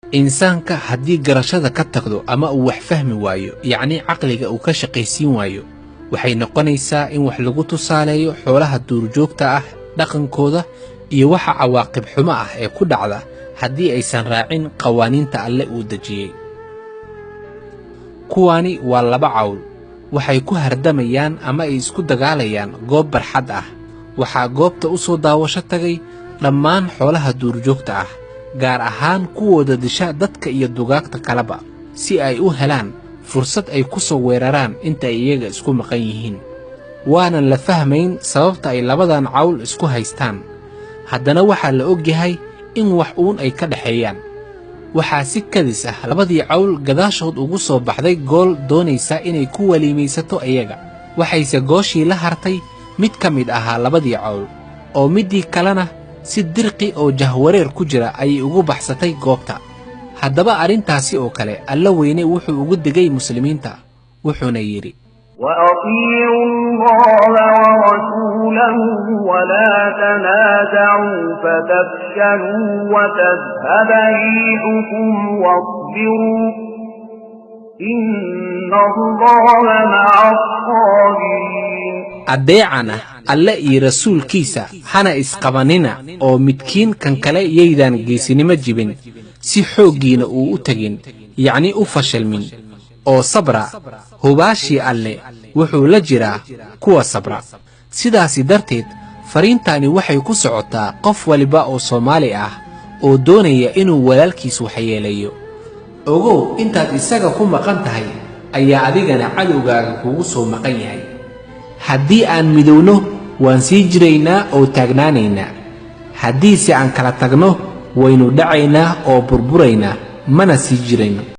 insaanka haddii garashada ka tagdo ama uu wax fahmi waayo yacni caqliga uu ka shaqaysiin waayo waxay noqonaysaa in wax lagu tusaaleeyo xoolaha duurjoogta ah dhaqankooda iyo waxa cawaaqib xumo ah ee ku dhacda haddii aysan raacin qawaaniinta alle uu dejiyey. kuwaani waa laba cawl waxay ku hardamayaan ama ay isku dagaalayaan goob barxad ah. waxaa goobta u soo daawasho tagay dhammaan xoolaha duurjoogta ah gaar ahaan kuwooda disha dadka iyo dugaagta kaleba si ay u helaan fursad ay ku soo weeraraan inta ay iyaga isku maqan yihiin. waanan la fahmayn sababta ay labadan cawl isku haystaan, haddana waxaa la og yahay in wax uun ay ka dhaxeeyaan. waxaa si kadis ah labadii cawl gadaashood ugu soo baxday gool doonaysa inay ku waliimaysato iyaga, waxayse gooshii la hartay mid ka mid ahaa labadii cawl oo midii kalena si dirqi oo jahwareer ku jira ayay ugu baxsatay goobta. haddaba arrintaasi oo kale alla weyne wuxuu ugu digay muslimiinta wuxuuna yidhi وأطيعوا الله ورسوله ولا تنازعوا فتفشلوا وتذهب ريحكم واصبروا إن الله مع الصابرين. adeecana alle iyo rasuulkiisa hana isqabanina oo midkiin kan kale yaydan geesinimo jibin si xooggiina uu u tagin yacni u fashilmin oo sabra hubaashii alle wuxuu la jiraa kuwa sabra. sidaasi darteed fariintaani waxay ku socotaa qof waliba oo Soomaali ah oo doonaya inuu walaalkiis waxyeeleeyo. ogow intaad isaga ku maqan tahay ayaa adigana cadowgaaga kugu soo maqan yahay. haddii aan midowno waan sii jiraynaa oo taagnaanaynaa, haddiise aan kala tagno waynu dhacaynaa oo burburaynaa mana sii jirayno.